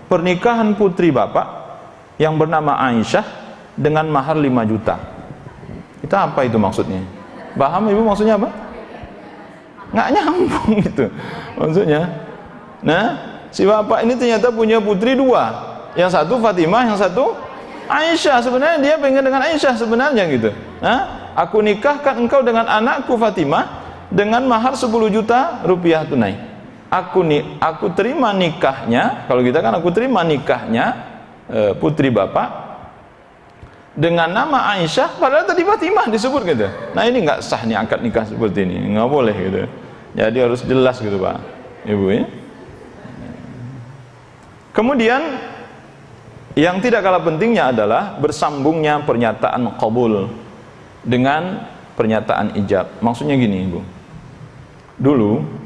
pernikahan putri bapak yang bernama Aisyah dengan mahar 5 juta. Itu apa itu maksudnya? Paham ibu maksudnya apa? Nggak nyambung itu maksudnya. Nah, si bapak ini ternyata punya putri 2, yang satu Fatimah, yang satu Aisyah. Sebenarnya dia pengen dengan Aisyah sebenarnya gitu. Nah, aku nikahkan engkau dengan anakku Fatimah dengan mahar 10 juta rupiah tunai. Aku terima nikahnya, kalau kita kan aku terima nikahnya putri bapak dengan nama Aisyah, padahal tadi Fatimah disebut gitu. Nah ini nggak sah nih akad nikah seperti ini, nggak boleh gitu. Jadi harus jelas gitu pak, ibu ya. Kemudian yang tidak kalah pentingnya adalah bersambungnya pernyataan qabul dengan pernyataan ijab. Maksudnya gini ibu, dulu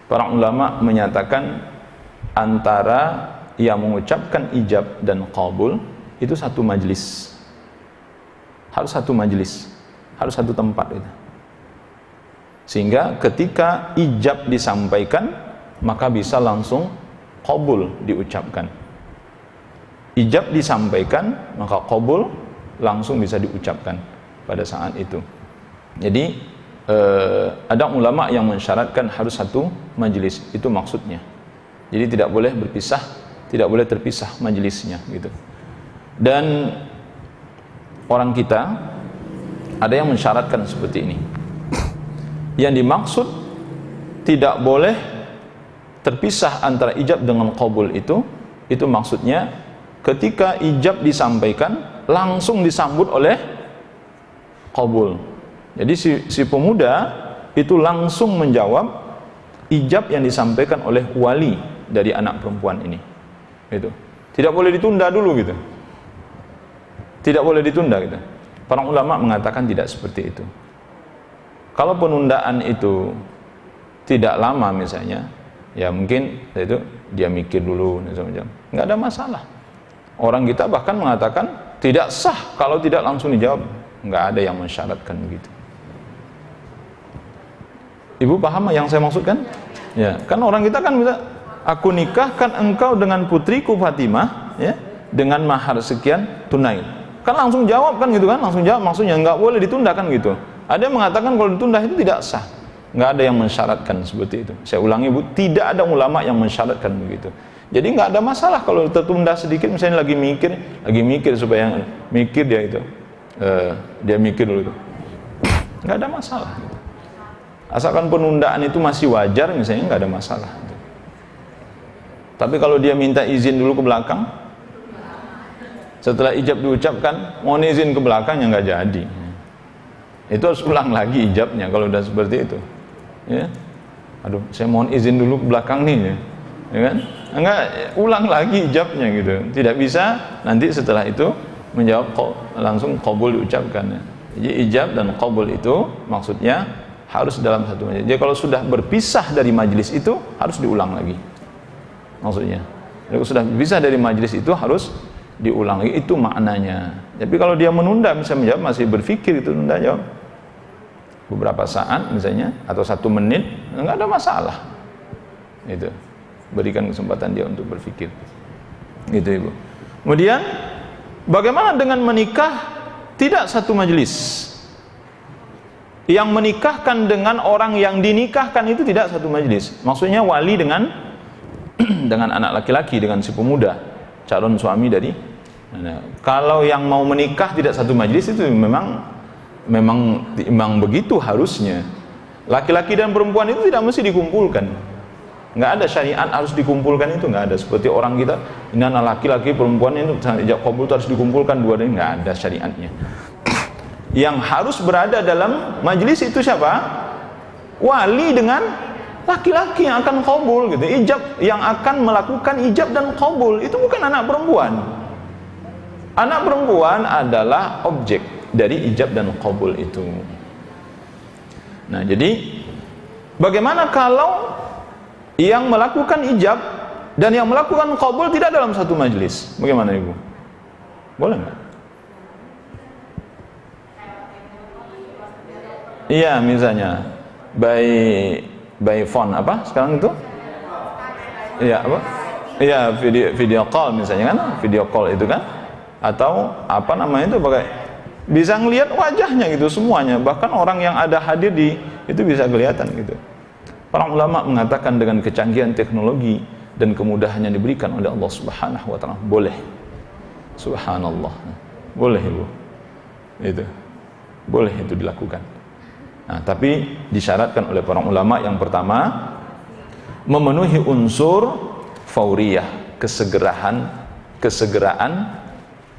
para ulama menyatakan antara yang mengucapkan ijab dan qabul itu satu majelis, harus satu majelis, harus satu tempat itu. Sehingga ketika ijab disampaikan maka bisa langsung qabul diucapkan. Ijab disampaikan maka qabul langsung bisa diucapkan pada saat itu. Jadi ada ulama yang mensyaratkan harus satu majelis, itu maksudnya. Jadi tidak boleh berpisah, tidak boleh terpisah majelisnya gitu. Dan orang kita ada yang mensyaratkan seperti ini. Yang dimaksud tidak boleh terpisah antara ijab dengan qabul itu maksudnya ketika ijab disampaikan langsung disambut oleh qabul. Jadi si pemuda itu langsung menjawab ijab yang disampaikan oleh wali dari anak perempuan ini. Itu tidak boleh ditunda dulu gitu. Tidak boleh ditunda gitu. Para ulama mengatakan tidak seperti itu. Kalau penundaan itu tidak lama misalnya, ya mungkin itu dia mikir dulu, nggak ada masalah. Orang kita bahkan mengatakan tidak sah kalau tidak langsung dijawab. Nggak ada yang mensyaratkan begitu. Ibu paham yang saya maksudkan? Ya, kan orang kita kan bisa, aku nikahkan engkau dengan putriku Fatimah, ya, dengan mahar sekian tunai. Kan langsung jawab kan gitu kan, langsung jawab, maksudnya nggak boleh ditunda kan gitu. Ada yang mengatakan kalau ditunda itu tidak sah. Nggak ada yang mensyaratkan seperti itu. Saya ulangi Bu, tidak ada ulama yang mensyaratkan begitu. Jadi nggak ada masalah kalau tertunda sedikit, misalnya lagi mikir supaya mikir dia itu, dia mikir dulu itu, nggak ada masalah. Asalkan penundaan itu masih wajar misalnya, nggak ada masalah. Tapi kalau dia minta izin dulu ke belakang, setelah ijab diucapkan mohon izin ke belakang, ya nggak jadi. Itu harus ulang lagi ijabnya kalau udah seperti itu. Ya, aduh, saya mohon izin dulu ke belakang nih, ya kan? Enggak, ulang lagi ijabnya gitu. Tidak bisa nanti setelah itu menjawab langsung qabul diucapkan. Jadi ijab dan qabul itu maksudnya harus dalam satu majelis. Jadi kalau sudah berpisah dari majelis itu harus diulang lagi. Maksudnya, kalau sudah berpisah dari majelis itu harus diulang lagi, itu maknanya. Tapi kalau dia menunda, misalnya menjawab masih berpikir itu tunda jawab beberapa saat misalnya atau 1 menit, enggak ada masalah. Itu berikan kesempatan dia untuk berpikir. Gitu Ibu. Kemudian bagaimana dengan menikah tidak satu majelis? Yang menikahkan dengan orang yang dinikahkan itu tidak satu majelis. Maksudnya wali dengan dengan anak laki-laki, dengan si pemuda, calon suami dari. Nah, kalau yang mau menikah tidak satu majelis itu memang begitu harusnya. Laki-laki dan perempuan itu tidak mesti dikumpulkan. Nggak ada syariat harus dikumpulkan, itu nggak ada. Seperti orang kita, ini anak laki-laki, perempuan itu ijab qabul harus dikumpulkan dua-duanya, nggak ada syariatnya. Yang harus berada dalam majelis itu siapa? Wali dengan laki-laki yang akan qabul gitu. Ijab yang akan melakukan ijab dan qabul itu bukan anak perempuan. Anak perempuan adalah objek dari ijab dan qabul itu. Nah, jadi bagaimana kalau yang melakukan ijab dan yang melakukan qabul tidak dalam satu majelis? Bagaimana Ibu? Boleh nggak? Iya, misalnya by phone apa sekarang itu? Iya apa? Iya, video call misalnya kan, video call itu kan, atau apa namanya itu, pakai bisa ngelihat wajahnya gitu semuanya, bahkan orang yang ada hadir di itu bisa kelihatan gitu. Para ulama mengatakan dengan kecanggihan teknologi dan kemudahan yang diberikan oleh Allah Subhanahu wa taala, boleh. Subhanallah. Boleh itu. Itu. Boleh itu dilakukan. Nah, tapi disyaratkan oleh para ulama yang pertama memenuhi unsur fauriyah, kesegeraan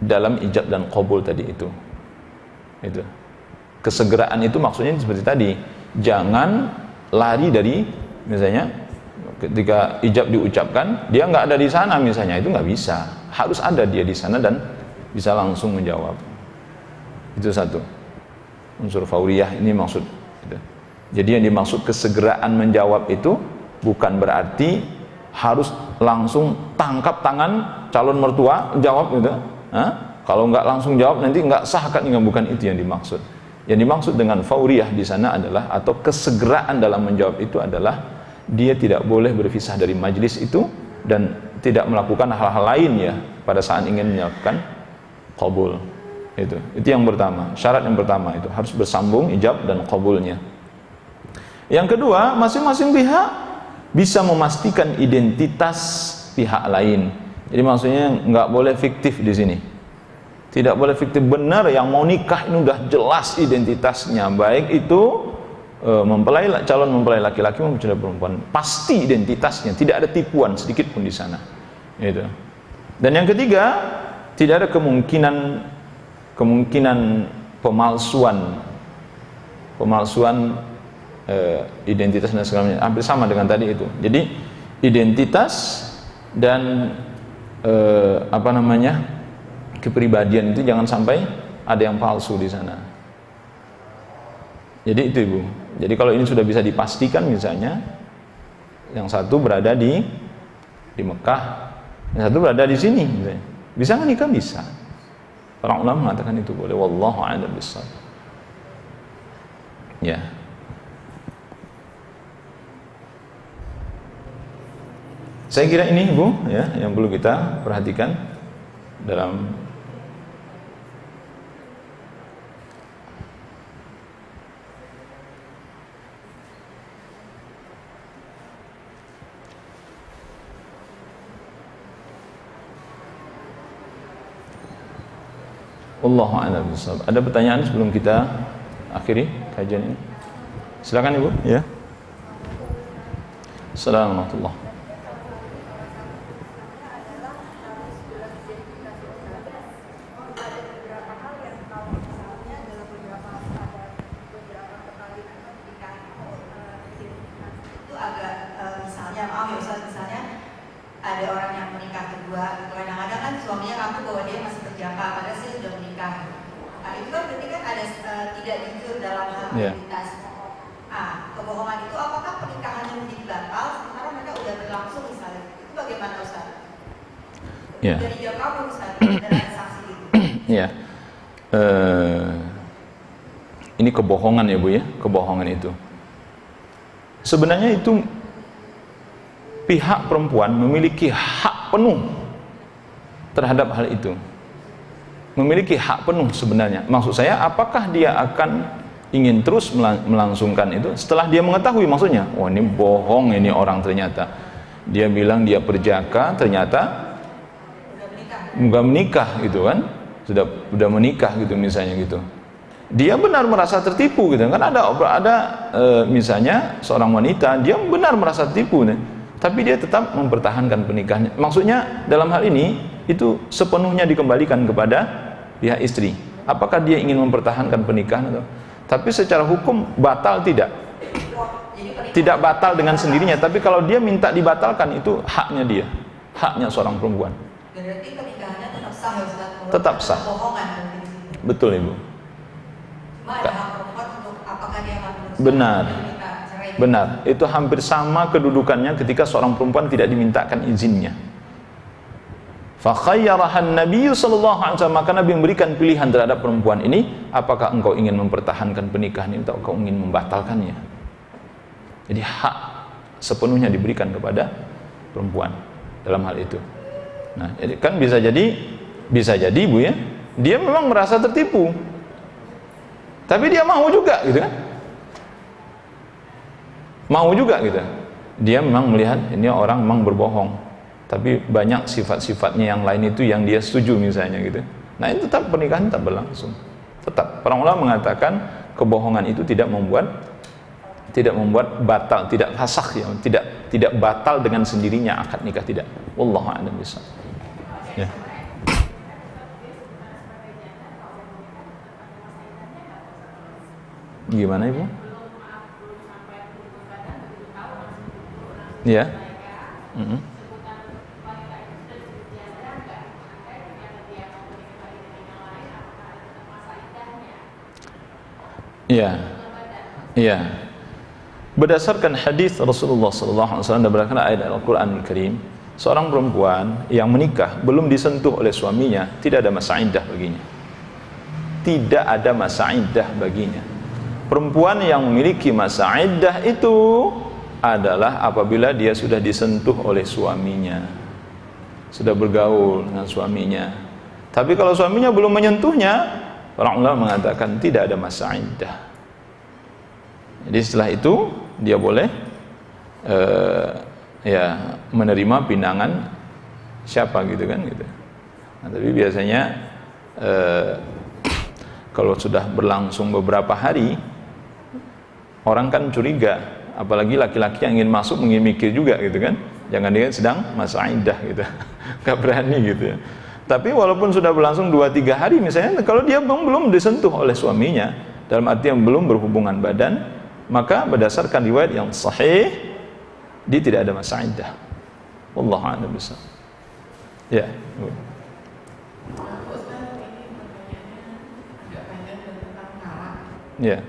dalam ijab dan qabul tadi itu. Itu. Kesegeraan itu maksudnya seperti tadi, jangan lari dari, misalnya ketika ijab diucapkan dia nggak ada di sana misalnya, itu nggak bisa, harus ada dia di sana dan bisa langsung menjawab. Itu satu unsur fauriyah ini maksud gitu. Jadi yang dimaksud kesegeraan menjawab itu bukan berarti harus langsung tangkap tangan calon mertua jawab gitu. Kalau nggak langsung jawab nanti nggak sah kan, bukan itu yang dimaksud. Yang dimaksud dengan fauriyah di sana adalah, atau kesegeraan dalam menjawab itu adalah, dia tidak boleh berpisah dari majelis itu dan tidak melakukan hal-hal lain ya pada saat ingin melakukan qabul. Itu yang pertama, syarat yang pertama itu harus bersambung ijab dan qabulnya. Yang kedua, masing-masing pihak bisa memastikan identitas pihak lain. Jadi maksudnya nggak boleh fiktif di sini. Tidak boleh fiktif, benar yang mau nikah ini udah jelas identitasnya, baik itu calon mempelai laki-laki maupun calon perempuan, pasti identitasnya, tidak ada tipuan sedikit pun di sana. Itu. Dan yang ketiga, tidak ada kemungkinan pemalsuan identitas dan segalanya, hampir sama dengan tadi itu. Jadi identitas dan kepribadian itu jangan sampai ada yang palsu di sana. Jadi itu Ibu. Jadi kalau ini sudah bisa dipastikan, misalnya yang satu berada di Mekah, yang satu berada di sini, misalnya. Bisa nggak nikah? Bisa. Para ulama mengatakan itu boleh. Wallahu a'lam bishawab. Ya. Saya kira ini Ibu ya yang perlu kita perhatikan dalam Wallahu a'lam bishawab. Ada pertanyaan sebelum kita akhiri kajian ini? Silakan Ibu ya. Assalamualaikum warahmatullahi. Ada orang yang menikah kedua, kadang-kadang kan suaminya ngaku bahwa dia masih berjaka, padahal saya sudah menikah. Nah, itu kan berarti kan ada tidak jujur dalam hal identitas. Kebohongan itu apakah pernikahannya menjadi batal sementara mereka sudah berlangsung misalnya? Itu bagaimana Ustaz? Jadi jawab kamu Ustaz, ada saksi itu. Ya. Ini kebohongan ya Bu ya, kebohongan itu. Sebenarnya itu pihak perempuan memiliki hak penuh terhadap hal itu. Memiliki hak penuh sebenarnya. Maksud saya, apakah dia akan ingin terus melangsungkan itu setelah dia mengetahui, maksudnya, oh ini bohong ini orang, ternyata dia bilang dia perjaka, ternyata nggak menikah gitu kan, sudah menikah gitu misalnya gitu. Dia benar merasa tertipu gitu kan, ada misalnya seorang wanita, dia benar merasa tertipu nih, tapi dia tetap mempertahankan pernikahannya. Maksudnya dalam hal ini itu sepenuhnya dikembalikan kepada pihak istri. Apakah dia ingin mempertahankan pernikahan atau? Tapi secara hukum batal tidak? Tidak batal dengan sendirinya. Tapi kalau dia minta dibatalkan, itu haknya dia, haknya seorang perempuan. Berarti pernikahannya tetap sah ya Ustaz? Tetap sah. Betul Ibu. Cuma ada hak perempuan untuk apakah dia akan berusaha? Benar. Benar, itu hampir sama kedudukannya ketika seorang perempuan tidak dimintakan izinnya. Fa khayyarahan Nabi sallallahu alaihi wasallam, maka Nabi memberikan pilihan terhadap perempuan ini, apakah engkau ingin mempertahankan pernikahan ini atau engkau ingin membatalkannya. Jadi hak sepenuhnya diberikan kepada perempuan dalam hal itu. Nah, kan bisa jadi Bu ya, dia memang merasa tertipu, tapi dia mau juga gitu kan, mau juga gitu. Dia memang melihat ini orang memang berbohong, tapi banyak sifat-sifatnya yang lain itu yang dia setuju misalnya gitu. Nah, itu tetap pernikahan tetap berlangsung. Tetap para ulama mengatakan kebohongan itu tidak membuat batal, tidak fasakh ya, tidak batal dengan sendirinya akad nikah, tidak. Wallahu a'lam bishawab. Ya. Gimana Ibu? Ya. Iya. Iya. Berdasarkan hadis Rasulullah sallallahu alaihi wasallam dan berdasarkan ayat Al-Qur'anul Karim, seorang perempuan yang menikah belum disentuh oleh suaminya tidak ada masa iddah baginya. Tidak ada masa iddah baginya. Perempuan yang memiliki masa iddah itu adalah apabila dia sudah disentuh oleh suaminya, sudah bergaul dengan suaminya. Tapi kalau suaminya belum menyentuhnya, para ulama mengatakan tidak ada masa iddah. Jadi setelah itu dia boleh ya menerima pinangan siapa gitu kan gitu. Nah, tapi biasanya kalau sudah berlangsung beberapa hari, orang kan curiga, apalagi laki-laki yang ingin masuk ingin mikir juga gitu kan, jangan dia sedang masa iddah gitu, gak berani gitu ya. Tapi walaupun sudah berlangsung 2-3 hari misalnya, kalau dia belum disentuh oleh suaminya, dalam arti yang belum berhubungan badan, maka berdasarkan riwayat yang sahih, dia tidak ada masa iddah. Wallahu a'lam bishawab. Ya. Ya.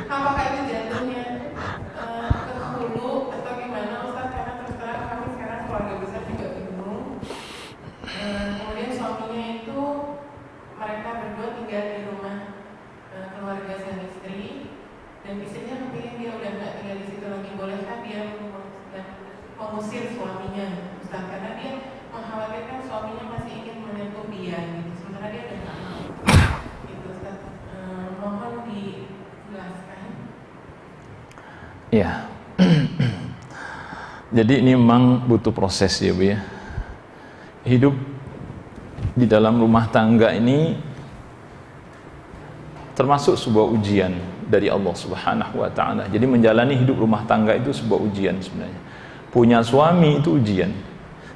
Apakah itu jatuhnya ke hulu atau gimana Ustaz? Karena terus terang kami sekarang keluarga besar juga bingung. Kemudian suaminya itu mereka berdua tinggal di rumah keluarga sang istri, dan istrinya kepingin dia udah nggak tinggal di situ lagi. Bolehkah dia mengusir suaminya, Ustaz? Karena dia mengkhawatirkan suaminya masih ingin menyentuh dia, gitu. Sementara dia udah nggak mau. Gitu, Ustaz. Mohon dijelaskan. Ya. Jadi ini memang butuh proses ya Bu ya. Hidup di dalam rumah tangga ini termasuk sebuah ujian dari Allah Subhanahu wa taala. Jadi menjalani hidup rumah tangga itu sebuah ujian sebenarnya. Punya suami itu ujian.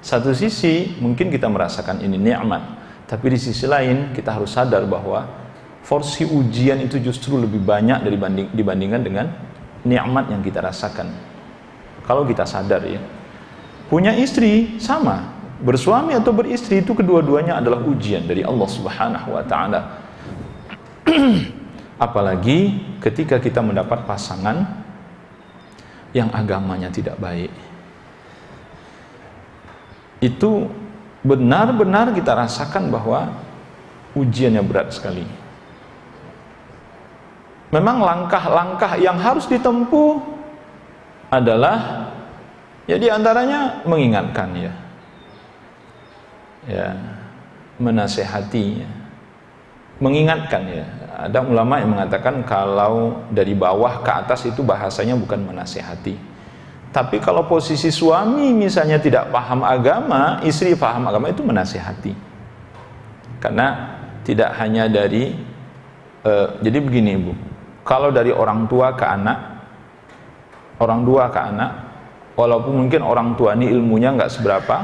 Satu sisi mungkin kita merasakan ini nikmat, tapi di sisi lain kita harus sadar bahwa porsi ujian itu justru lebih banyak dibandingkan dengan nikmat yang kita rasakan. Kalau kita sadar ya, punya istri sama, bersuami atau beristri itu kedua-duanya adalah ujian dari Allah Subhanahu wa taala. Apalagi ketika kita mendapat pasangan yang agamanya tidak baik. Itu benar-benar kita rasakan bahwa ujiannya berat sekali. Memang langkah-langkah yang harus ditempuh adalah ya diantaranya mengingatkan ya menasehati, mengingatkan ya. Ada ulama yang mengatakan kalau dari bawah ke atas itu bahasanya bukan menasehati, tapi kalau posisi suami misalnya tidak paham agama, istri paham agama, itu menasehati. Karena tidak hanya dari jadi begini Bu, kalau dari orang tua ke anak, walaupun mungkin orang tua ini ilmunya nggak seberapa,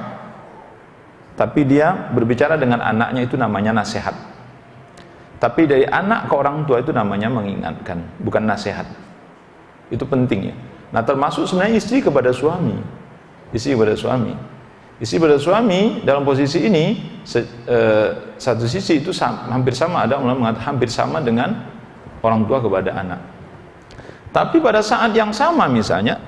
tapi dia berbicara dengan anaknya, itu namanya nasihat. Tapi dari anak ke orang tua itu namanya mengingatkan, bukan nasihat. Itu penting ya. Nah, termasuk sebenarnya istri kepada suami. Istri kepada suami. Istri kepada suami dalam posisi ini, satu sisi itu hampir sama, ada ulama mengatakan hampir sama dengan orang tua kepada anak. Tapi pada saat yang sama misalnya,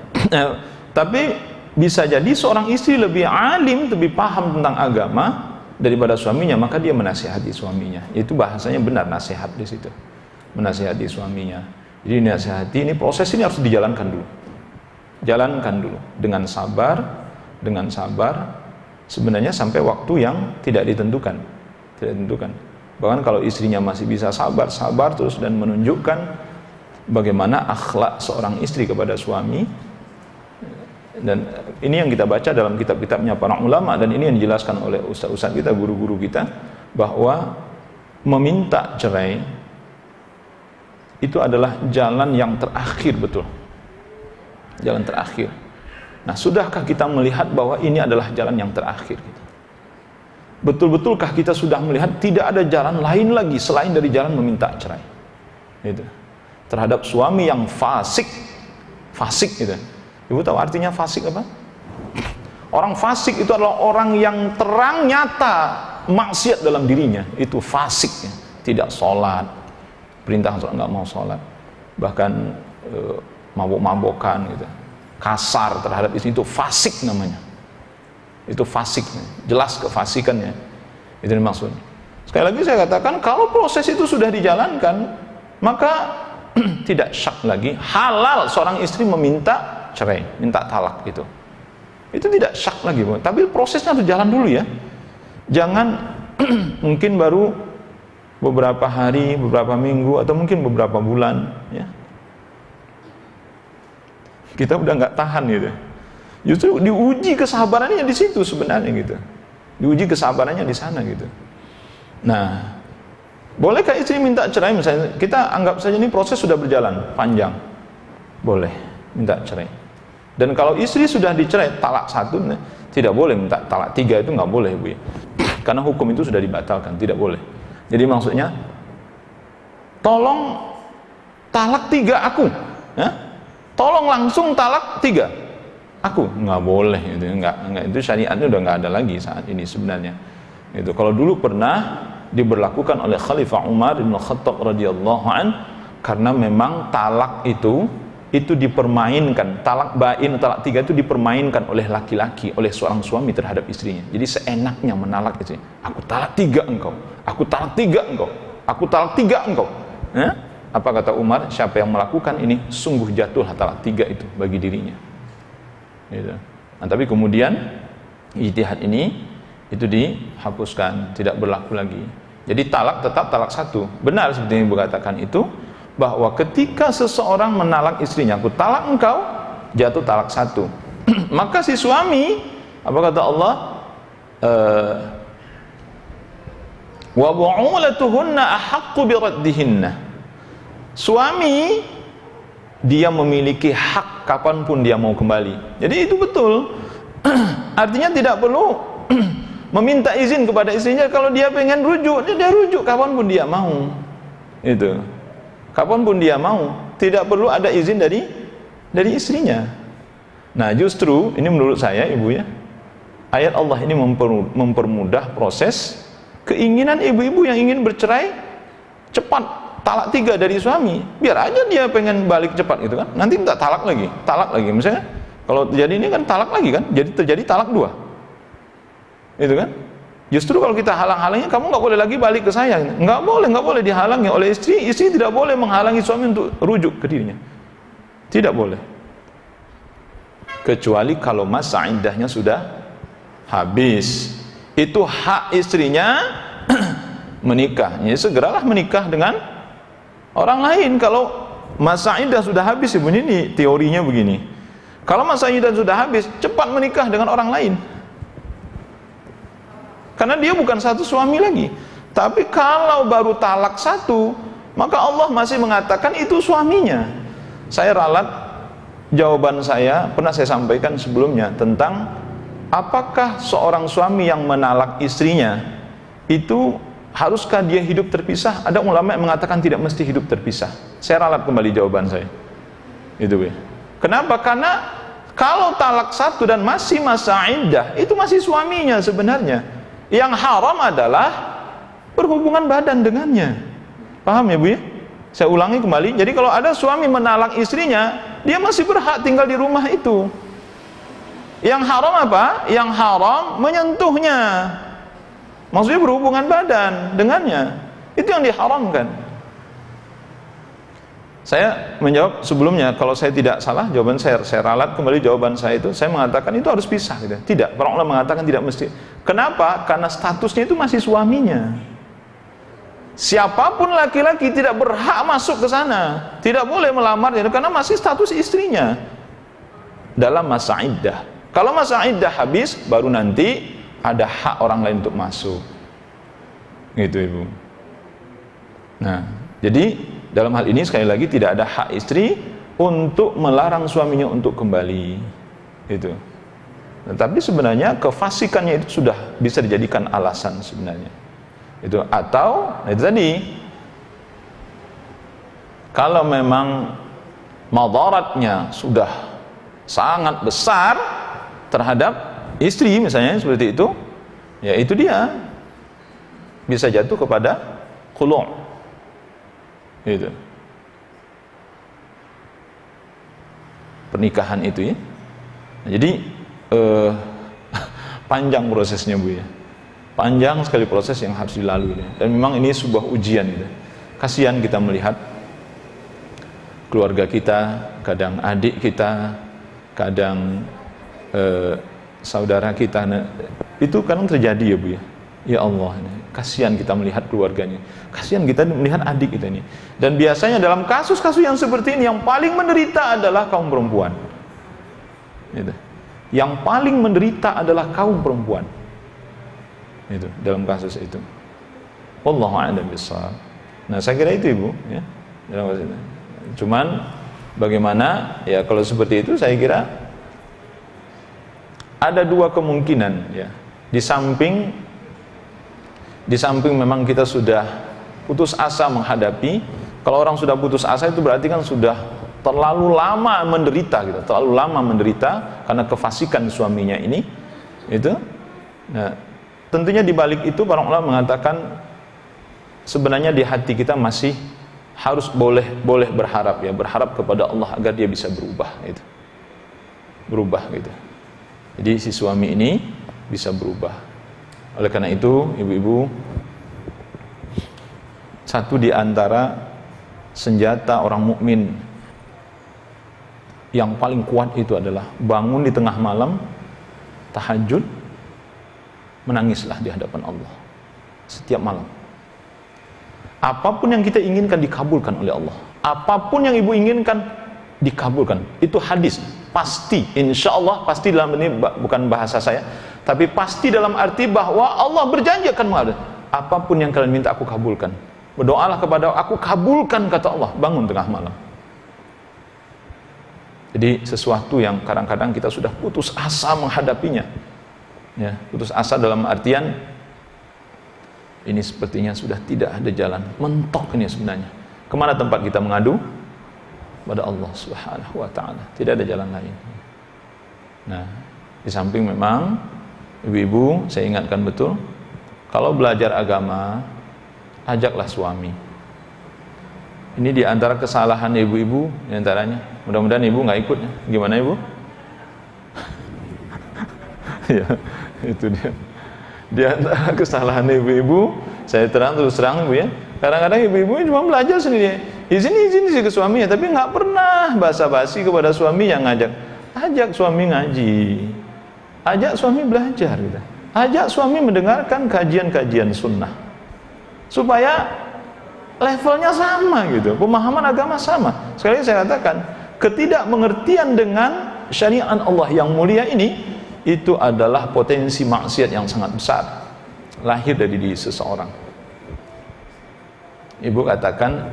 tapi bisa jadi seorang istri lebih alim, lebih paham tentang agama daripada suaminya, maka dia menasihati suaminya. Itu bahasanya benar, nasihat di situ. Menasihati suaminya. Jadi nasihati ini, proses ini harus dijalankan dulu. Jalankan dulu dengan sabar, sebenarnya sampai waktu yang tidak ditentukan. Tidak ditentukan. Bahkan kalau istrinya masih bisa sabar terus dan menunjukkan bagaimana akhlak seorang istri kepada suami. Dan ini yang kita baca dalam kitab-kitabnya para ulama, dan ini yang dijelaskan oleh ustaz-ustaz kita, guru-guru kita, bahwa meminta cerai itu adalah jalan yang terakhir, betul. Jalan terakhir. Nah, sudahkah kita melihat bahwa ini adalah jalan yang terakhir? Betul-betulkah kita sudah melihat tidak ada jalan lain lagi selain dari jalan meminta cerai? Gitu. Terhadap suami yang fasik gitu. Ibu tahu artinya fasik apa? Orang fasik itu adalah orang yang terang nyata maksiat dalam dirinya. Itu fasik ya. Tidak sholat, perintah sholat nggak mau sholat, bahkan mabok-mabokan gitu, kasar terhadap istri, itu fasik namanya. Itu fasik, jelas kefasikannya. Itu dimaksud. Sekali lagi saya katakan, kalau proses itu sudah dijalankan, maka tidak syak lagi halal seorang istri meminta cerai, minta talak gitu. Itu tidak syak lagi, Bu. Tapi prosesnya harus jalan dulu ya. Jangan mungkin baru beberapa hari, beberapa minggu, atau mungkin beberapa bulan ya. Kita udah nggak tahan gitu. Justru diuji kesabarannya di situ sebenarnya gitu. Diuji kesabarannya di sana gitu. Nah, bolehkah istri minta cerai? Misalnya kita anggap saja ini proses sudah berjalan panjang, boleh minta cerai. Dan kalau istri sudah dicerai talak 1, tidak boleh minta talak 3, itu nggak boleh, Bu ya. Karena hukum itu sudah dibatalkan, tidak boleh. Jadi maksudnya, tolong talak 3 aku, ya? Tolong langsung talak 3 aku, nggak boleh, itu nggak, itu syariatnya udah nggak ada lagi saat ini sebenarnya. Itu kalau dulu pernah diberlakukan oleh Khalifah Umar bin Khattab radhiyallahu an, karena memang talak itu dipermainkan, talak bain, talak 3 itu dipermainkan oleh laki-laki, oleh seorang suami terhadap istrinya. Jadi seenaknya menalak istri. Aku talak 3 engkau, aku talak 3 engkau, aku talak 3 engkau. Apa kata Umar? Siapa yang melakukan ini sungguh jatuhlah talak 3 itu bagi dirinya. Gitu. Nah, tapi kemudian ijtihad ini itu dihapuskan, tidak berlaku lagi. Jadi talak tetap talak 1. Benar seperti yang Ibu katakan itu, bahwa ketika seseorang menalak istrinya, aku talak engkau, jatuh talak 1. Maka si suami, apa kata Allah? Wa bu'ulatuhunna ahaqqu biraddihinna. Suami dia memiliki hak kapanpun dia mau kembali. Jadi itu betul. Artinya tidak perlu meminta izin kepada istrinya. Kalau dia pengen rujuk, dia rujuk kapanpun dia mau. Itu. Kapanpun dia mau, tidak perlu ada izin dari istrinya. Nah, justru ini menurut saya, Ibu ya, ayat Allah ini mempermudah proses keinginan ibu-ibu yang ingin bercerai cepat, talak 3 dari suami. Biar aja dia pengen balik cepat gitu kan. Nanti minta talak lagi. Misalnya kalau terjadi ini kan talak lagi kan, jadi terjadi talak 2. Itu kan? Justru kalau kita halang-halangnya, kamu nggak boleh lagi balik ke saya. Nggak boleh dihalangi oleh istri. Istri tidak boleh menghalangi suami untuk rujuk ke dirinya. Tidak boleh. Kecuali kalau masa iddahnya sudah habis. Itu hak istrinya menikah. Ya, segeralah menikah dengan orang lain. Kalau masa iddah sudah habis, Ibu, ini teorinya begini. Kalau masa iddah sudah habis, cepat menikah dengan orang lain. Karena dia bukan satu suami lagi. Tapi kalau baru talak 1, maka Allah masih mengatakan itu suaminya. Saya ralat jawaban saya, pernah saya sampaikan sebelumnya tentang apakah seorang suami yang menalak istrinya itu haruskah dia hidup terpisah? Ada ulama yang mengatakan tidak mesti hidup terpisah. Saya ralat kembali jawaban saya. Itu ya. Kenapa? Karena kalau talak satu dan masih masa iddah, itu masih suaminya sebenarnya. Yang haram adalah berhubungan badan dengannya. Paham ya Bu ya? Saya ulangi kembali. Jadi kalau ada suami menalak istrinya, dia masih berhak tinggal di rumah itu. Yang haram apa? Yang haram menyentuhnya. Maksudnya berhubungan badan dengannya. Itu yang diharamkan. Saya menjawab sebelumnya, kalau saya tidak salah, jawaban saya ralat kembali jawaban saya itu, saya mengatakan itu harus pisah gitu. Tidak, para ulama mengatakan tidak mesti. Kenapa? Karena statusnya itu masih suaminya. Siapapun laki-laki tidak berhak masuk ke sana, tidak boleh melamar karena masih status istrinya dalam masa iddah. Kalau masa iddah habis, baru nanti ada hak orang lain untuk masuk. Gitu Ibu. Nah, jadi dalam hal ini sekali lagi tidak ada hak istri untuk melarang suaminya untuk kembali. Gitu. Tetapi sebenarnya kefasikannya itu sudah bisa dijadikan alasan sebenarnya. Itu atau itu tadi, kalau memang madaratnya sudah sangat besar terhadap istri misalnya seperti itu, ya itu dia bisa jatuh kepada khulu'. Gitu. Pernikahan itu ya. Nah, jadi panjang prosesnya Bu ya. Panjang sekali proses yang harus dilalui ya. Dan memang ini sebuah ujian gitu. Kasihan kita melihat keluarga kita, kadang adik kita, kadang saudara kita, itu kadang terjadi ya Bu ya. Ya Allah, kasihan kita melihat keluarganya, kasihan kita melihat adik kita ini. Dan biasanya dalam kasus-kasus yang seperti ini yang paling menderita adalah kaum perempuan. Gitu. Yang paling menderita adalah kaum perempuan. Itu dalam kasus itu. Wallahu a'lam bishawab. Nah, saya kira itu Ibu ya. Dalam kasus itu. Cuman bagaimana ya kalau seperti itu, saya kira ada dua kemungkinan ya. Di samping memang kita sudah putus asa menghadapi. Kalau orang sudah putus asa itu berarti kan sudah terlalu lama menderita gitu, terlalu lama menderita karena kefasikan suaminya ini. Itu. Nah, tentunya di balik itu para ulama mengatakan sebenarnya di hati kita masih harus boleh berharap ya, berharap kepada Allah agar dia bisa berubah gitu. Berubah gitu. Jadi si suami ini bisa berubah. Oleh karena itu, ibu-ibu, satu di antara senjata orang mukmin yang paling kuat itu adalah bangun di tengah malam, tahajud, menangislah di hadapan Allah setiap malam. Apapun yang kita inginkan dikabulkan oleh Allah. Apapun yang ibu inginkan dikabulkan. Itu hadis, pasti, insya Allah, pasti dalam ini bukan bahasa saya, tapi pasti dalam arti bahwa Allah berjanji akan mengabulkan. Apapun yang kalian minta aku kabulkan. Berdoalah kepada aku, kabulkan, kata Allah. Bangun tengah malam. Jadi sesuatu yang kadang-kadang kita sudah putus asa menghadapinya ya, putus asa dalam artian ini sepertinya sudah tidak ada jalan, mentok ini sebenarnya. Kemana tempat kita mengadu? Pada Allah Subhanahu wa ta'ala. Tidak ada jalan lain. Nah, di samping memang ibu-ibu, saya ingatkan betul, kalau belajar agama, ajaklah suami. Ini di antara kesalahan ibu-ibu, di antaranya. Mudah-mudahan ibu nggak ikut. Gimana ibu? Ya, itu dia. Di antara kesalahan ibu-ibu, saya terus terang ibu ya. Kadang-kadang ibu-ibu cuma belajar sendiri. Izin sih ke suaminya, tapi nggak pernah basa-basi kepada suami yang ngajak. Ajak suami ngaji, ajak suami belajar, gitu. Ajak suami mendengarkan kajian-kajian sunnah, supaya levelnya sama gitu, pemahaman agama sama. Sekali lagi saya katakan, ketidakmengertian dengan syariat Allah yang mulia ini, itu adalah potensi maksiat yang sangat besar, lahir dari diri seseorang. Ibu katakan,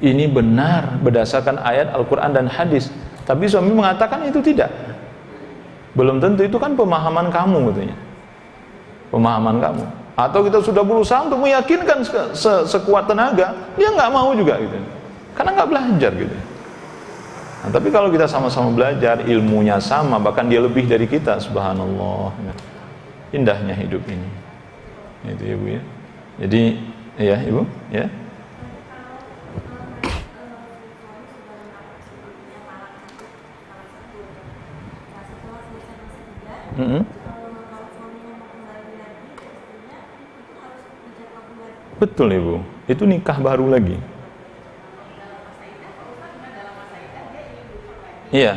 ini benar berdasarkan ayat Al-Quran dan hadis, tapi suami mengatakan itu tidak. Belum tentu, itu kan pemahaman kamu katanya. Pemahaman kamu. Atau kita sudah berusaha untuk meyakinkan sekuat tenaga, dia nggak mau juga gitu. Karena nggak belajar gitu. Nah, tapi kalau kita sama-sama belajar, ilmunya sama, bahkan dia lebih dari kita, subhanallah. Indahnya hidup ini. Itu ya Bu ya. Jadi ya Ibu, ya. Betul Ibu, itu nikah baru lagi. Iya.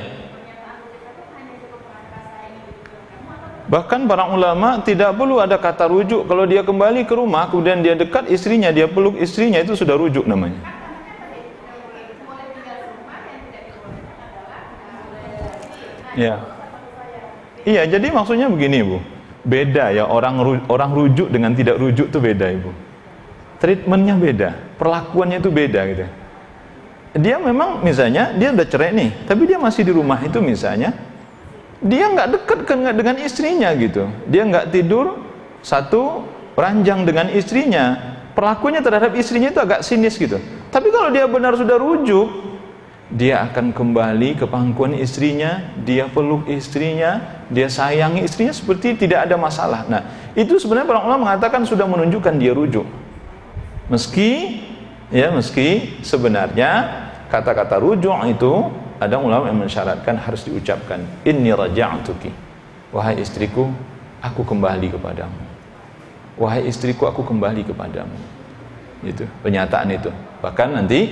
Bahkan para ulama tidak perlu ada kata rujuk. Kalau dia kembali ke rumah, kemudian dia dekat istrinya, dia peluk istrinya, itu sudah rujuk namanya. Iya. Iya, jadi maksudnya begini Bu, beda ya, orang rujuk dengan tidak rujuk itu beda Ibu. Treatmentnya beda, perlakuannya itu beda gitu. Dia memang misalnya dia udah cerai nih, tapi dia masih di rumah itu misalnya, dia nggak dekat dengan istrinya gitu, dia nggak tidur satu ranjang dengan istrinya, perlakuannya terhadap istrinya itu agak sinis gitu. Tapi kalau dia benar sudah rujuk, dia akan kembali ke pangkuan istrinya, dia peluk istrinya, dia sayangi istrinya seperti tidak ada masalah. Nah, itu sebenarnya para ulama mengatakan sudah menunjukkan dia rujuk. Meski sebenarnya kata-kata rujuk itu ada ulama yang mensyaratkan harus diucapkan, inni raja'tuki, wahai istriku, aku kembali kepadamu. Wahai istriku, aku kembali kepadamu. Itu pernyataan itu. Bahkan nanti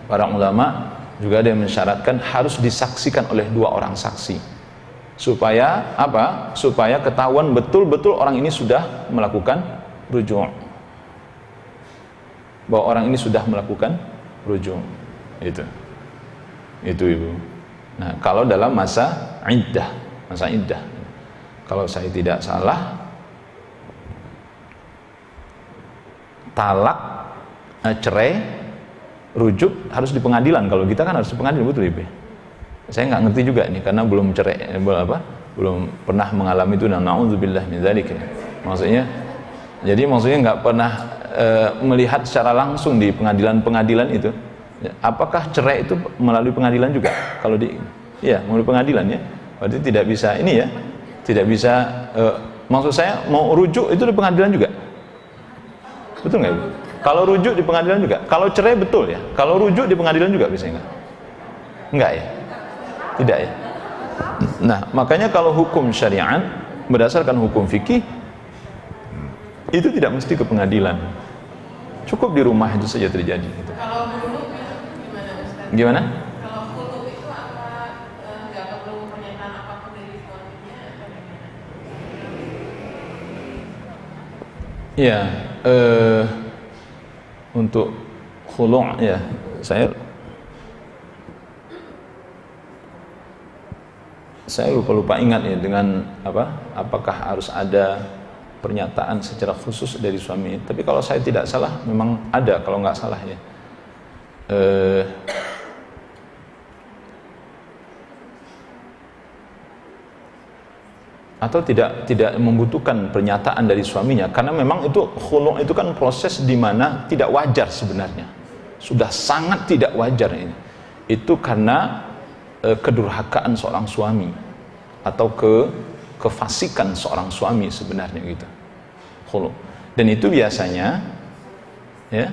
para ulama juga ada yang mensyaratkan harus disaksikan oleh 2 orang saksi. Supaya apa? Supaya ketahuan betul-betul orang ini sudah melakukan rujuk. Bahwa orang ini sudah melakukan rujuk. Itu Ibu. Nah, kalau dalam masa iddah. Kalau saya tidak salah, talak, cerai, rujuk harus di pengadilan. Kalau kita kan harus di pengadilan, betul Ibu. Saya nggak ngerti juga nih, karena belum cerai, belum pernah mengalami itu. Na'udzubillah min dzalik. Maksudnya nggak pernah melihat secara langsung di pengadilan itu. Apakah cerai itu melalui pengadilan juga? Kalau melalui pengadilan ya. Berarti tidak bisa ini ya, tidak bisa. Maksud saya mau rujuk itu di pengadilan juga, betul nggak Ibu? Kalau rujuk di pengadilan juga. Kalau cerai betul ya. Kalau rujuk di pengadilan juga bisa nggak? Enggak ya? Tidak ya. Nah, makanya kalau hukum syariat berdasarkan hukum fikih itu tidak mesti ke pengadilan. Cukup di rumah itu saja terjadi. Kalau hulu gimana Ustaz? Gimana? Kalau hulu itu apa nggak perlu pernyataan apapun dari suaminya atau gimana? Iya, untuk khulu' ya, saya lupa ingat ya dengan apakah harus ada pernyataan secara khusus dari suami. Tapi kalau saya tidak salah memang ada, kalau nggak salah ya. Atau tidak membutuhkan pernyataan dari suaminya, karena memang itu khulu' itu kan proses di mana tidak wajar sebenarnya, sudah sangat tidak wajar ini. Itu karena kedurhakaan seorang suami atau kefasikan seorang suami sebenarnya gitu, khulu'. Dan itu biasanya ya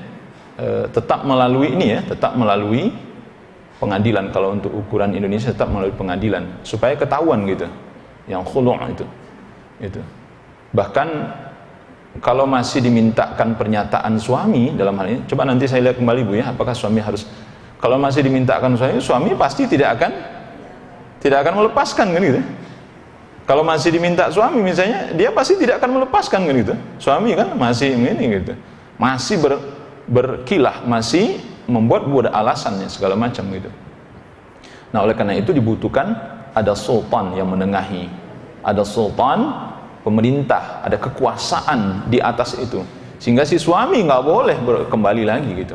tetap melalui pengadilan. Kalau untuk ukuran Indonesia tetap melalui pengadilan supaya ketahuan gitu yang khulu' itu. Bahkan kalau masih dimintakan pernyataan suami dalam hal ini, coba nanti saya lihat kembali Bu ya, apakah suami harus, kalau masih dimintakan suami pasti tidak akan melepaskan kan gitu. Kalau masih diminta suami misalnya, dia pasti tidak akan melepaskan kan gitu. Suami kan masih ini gitu, masih berkilah, masih membuat alasannya segala macam gitu. Nah, oleh karena itu dibutuhkan ada sultan yang menengahi, ada sultan pemerintah, ada kekuasaan di atas itu, sehingga si suami nggak boleh kembali lagi gitu,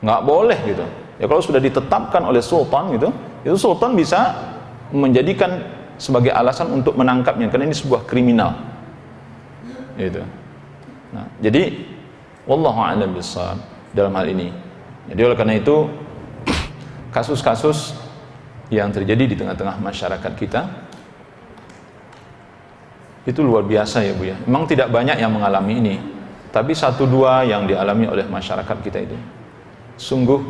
nggak boleh gitu. Ya kalau sudah ditetapkan oleh sultan gitu, itu sultan bisa menjadikan sebagai alasan untuk menangkapnya, karena ini sebuah kriminal. Gitu. Nah, jadi wallahu a'lam bishawab dalam hal ini. Jadi oleh karena itu kasus-kasus yang terjadi di tengah-tengah masyarakat kita itu luar biasa ya Bu ya. Memang tidak banyak yang mengalami ini, tapi 1-2 yang dialami oleh masyarakat kita itu sungguh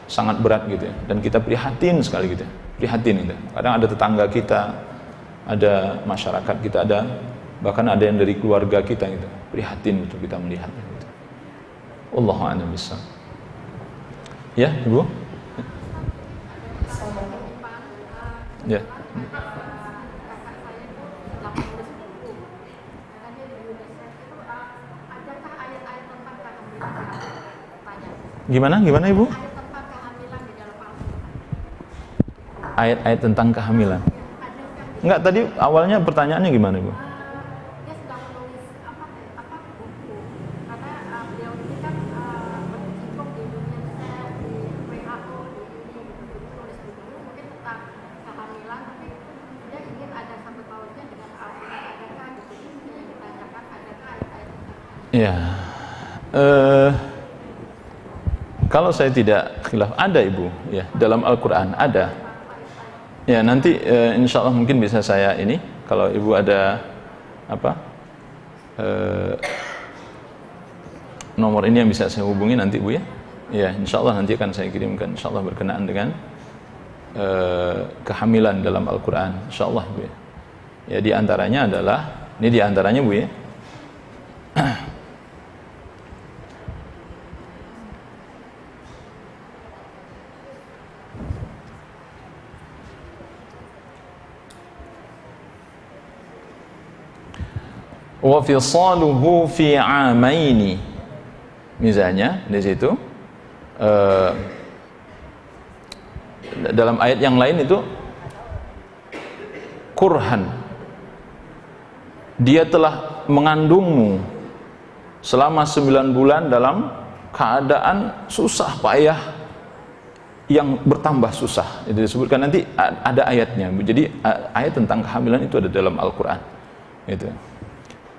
sangat berat gitu ya. Dan kita prihatin sekali gitu ya. Prihatin gitu. Kadang ada tetangga kita, ada masyarakat kita, ada bahkan ada yang dari keluarga kita gitu. Prihatin untuk kita melihat gitu. Wallahu a'lam bishawab. Ya, Ibu? Ya. Gimana Ibu? Ayat-ayat tentang kehamilan. Enggak, tadi awalnya pertanyaannya gimana Ibu? Dia sedang menulis buku, karena beliau ini kan berkecimpung di dunia seks, di WHO, di ini tulis buku mungkin tentang kehamilan, tapi dia ingin ada sangkut pautnya dengan Al-Quran. Adakah gitu yang ditanyakan, adakah ayat-ayat tentang Ya, kalau saya tidak khilaf, ada Ibu ya, dalam Al-Quran ada ya. Nanti insya Allah mungkin bisa saya ini, kalau Ibu ada apa nomor ini yang bisa saya hubungi nanti Bu ya. Ya, insya Allah nanti akan saya kirimkan, insya Allah berkenaan dengan kehamilan dalam Al-Quran, insya Allah Bu ya. Ya, diantaranya adalah, ini diantaranya Bu ya, wa fisaluhu fi 'amaini. Misalnya di situ dalam ayat yang lain itu kurhan, dia telah mengandungmu selama 9 bulan dalam keadaan susah payah yang bertambah susah. Itu disebutkan nanti ada ayatnya. Jadi ayat tentang kehamilan itu ada dalam Al-Quran gitu.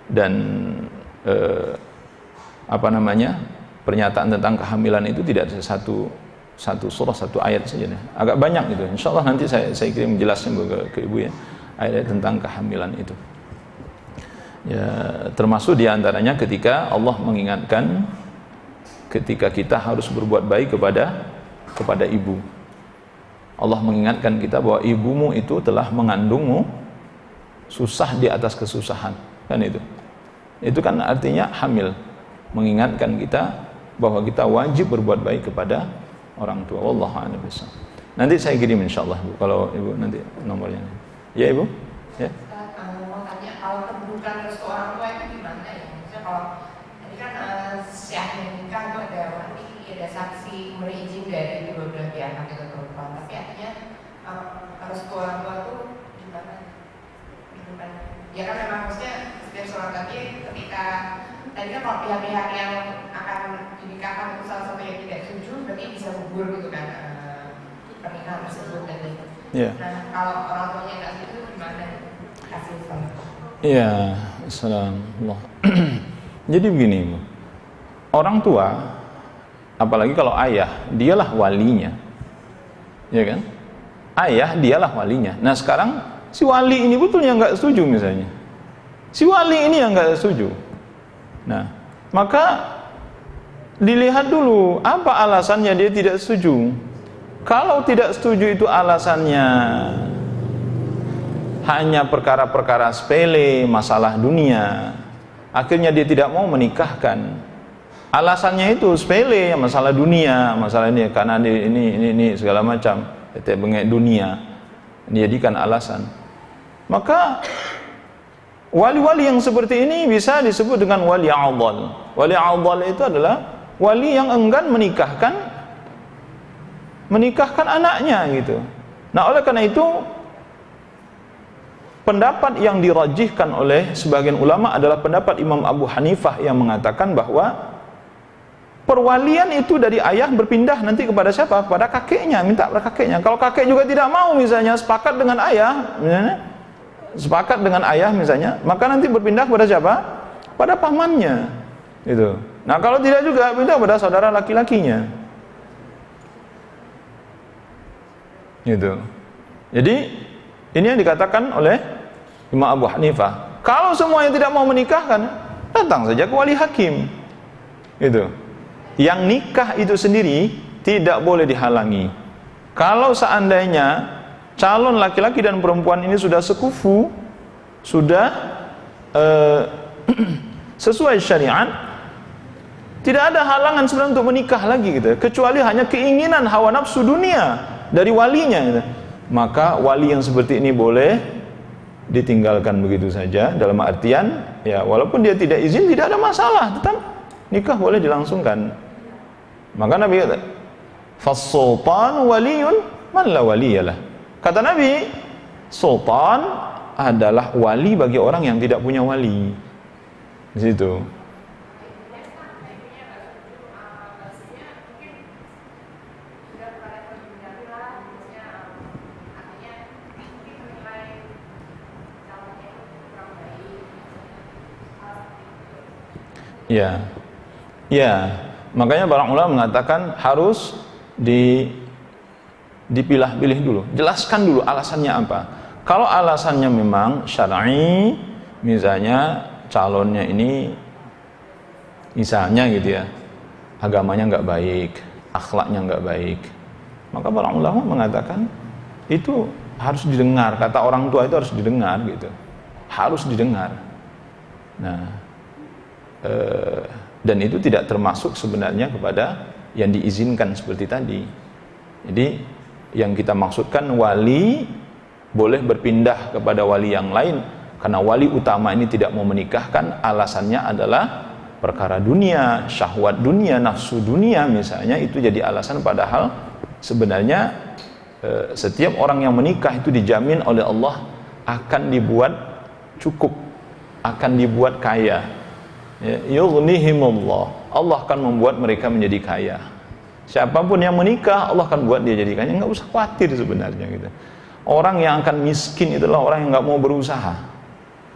Dan pernyataan tentang kehamilan itu tidak ada satu surah, satu ayat saja, agak banyak gitu. Insya Allah nanti saya kirim jelasnya ke Ibu ya, ayat tentang kehamilan itu ya, termasuk diantaranya ketika Allah mengingatkan ketika kita harus berbuat baik kepada ibu. Allah mengingatkan kita bahwa ibumu itu telah mengandungmu susah di atas kesusahan, kan itu kan artinya hamil, mengingatkan kita bahwa kita wajib berbuat baik kepada orang tua. Wallahu a'lam bishawab. Nanti saya kirim insyaallah Bu, kalau Ibu nanti nomornya. Ya Ibu? Ya. Mau tanya, kalau kedudukan restu orang tua itu gimana ya? Maksudnya kalau tadi kan syahnya nikah itu ada wali, ada saksi, kemudian izin dari kedua belah pihak gitu perempuan. Tapi artinya restu orang tua itu gimana? Ya kan memang maksudnya setiap seorang laki ketika tadi kan kalau pihak-pihak yang akan dinikahkan itu salah satu yang tidak setuju, berarti bisa gugur gitu kan pernikahan tersebut dan yeah. Nah kalau orang tuanya nggak setuju gimana? Kasih salam. Iya, assalamualaikum. Jadi begini Bu, orang tua, apalagi kalau ayah, dialah walinya, ya kan? Ayah dialah walinya. Nah sekarang si wali ini betulnya nggak setuju misalnya, si wali ini yang nggak setuju. Nah, maka dilihat dulu apa alasannya dia tidak setuju. Kalau tidak setuju itu alasannya hanya perkara-perkara sepele, masalah dunia, akhirnya dia tidak mau menikahkan. Alasannya itu sepele, masalah dunia, masalah ini karena ini segala macam, bengek dunia, dijadikan alasan. Maka wali-wali yang seperti ini bisa disebut dengan wali adhal. Wali adhal itu adalah wali yang enggan menikahkan anaknya gitu. Nah, oleh karena itu pendapat yang dirajihkan oleh sebagian ulama adalah pendapat Imam Abu Hanifah yang mengatakan bahwa perwalian itu dari ayah berpindah nanti kepada siapa? Kepada kakeknya, minta kepada kakeknya. Kalau kakek juga tidak mau misalnya sepakat dengan ayah, misalnya, sepakat dengan ayah misalnya, maka nanti berpindah kepada siapa? Pada pamannya. Gitu. Nah, kalau tidak juga pindah pada saudara laki-lakinya. Gitu. Jadi ini yang dikatakan oleh Imam Abu Hanifah. Kalau semuanya tidak mau menikahkan, datang saja ke wali hakim. Gitu. Yang nikah itu sendiri tidak boleh dihalangi. Kalau seandainya calon laki-laki dan perempuan ini sudah sekufu, sudah sesuai syariat, tidak ada halangan sebenarnya untuk menikah lagi gitu, kecuali hanya keinginan hawa nafsu dunia dari walinya gitu. Maka wali yang seperti ini boleh ditinggalkan begitu saja, dalam artian ya walaupun dia tidak izin tidak ada masalah, tetap nikah boleh dilangsungkan. Maka Nabi kata, "Fas-sultan waliyun man la waliyalah." Kata Nabi, sultan adalah wali bagi orang yang tidak punya wali. Di situ. Ya, ya. Makanya para ulama mengatakan harus dipilah-pilih dulu, jelaskan dulu alasannya apa. Kalau alasannya memang syar'i, misalnya calonnya ini misalnya gitu ya, agamanya nggak baik, akhlaknya nggak baik, maka para ulama mengatakan itu harus didengar, kata orang tua itu harus didengar gitu, harus didengar. Nah, dan itu tidak termasuk sebenarnya kepada yang diizinkan seperti tadi. Jadi yang kita maksudkan wali boleh berpindah kepada wali yang lain karena wali utama ini tidak mau menikahkan, alasannya adalah perkara dunia, syahwat dunia, nafsu dunia misalnya, itu jadi alasan. Padahal sebenarnya setiap orang yang menikah itu dijamin oleh Allah akan dibuat cukup, akan dibuat kaya. Yughnihimullah, Allah akan membuat mereka menjadi kaya. Siapapun yang menikah, Allah akan buat dia jadi kaya. Nggak usah khawatir sebenarnya gitu. Orang yang akan miskin itulah orang yang nggak mau berusaha,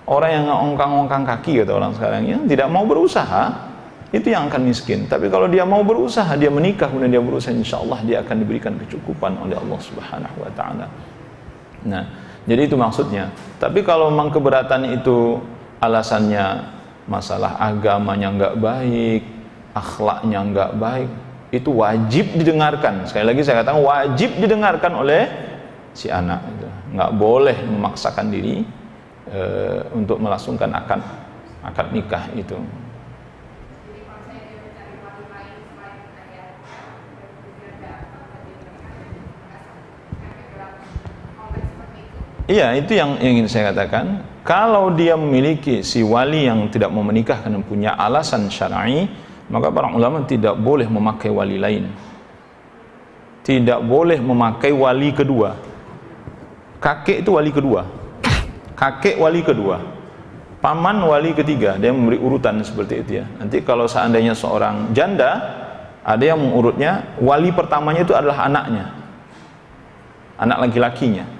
orang yang ngongkang-ngongkang kaki kata orang sekarang, yang tidak mau berusaha, itu yang akan miskin. Tapi kalau dia mau berusaha, dia menikah kemudian dia berusaha, insya Allah dia akan diberikan kecukupan oleh Allah Subhanahu Wa Taala. Nah, jadi itu maksudnya. Tapi kalau memang keberatan itu alasannya masalah agamanya nggak baik, akhlaknya nggak baik, itu wajib didengarkan. Sekali lagi saya katakan wajib didengarkan oleh si anak. Nggak boleh memaksakan diri untuk melangsungkan akad nikah itu. Iya, itu yang ingin saya katakan. Kalau dia memiliki si wali yang tidak mau menikah karena punya alasan syar'i, maka para ulama tidak boleh memakai wali lain. Tidak boleh memakai wali kedua. Kakek itu wali kedua. Kakek wali kedua. Paman wali ketiga. Dia memberi urutan seperti itu ya. Nanti kalau seandainya seorang janda, ada yang mengurutnya, wali pertamanya itu adalah anaknya. Anak laki-lakinya.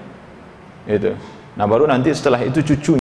Gitu. Nah, baru nanti setelah itu cucunya.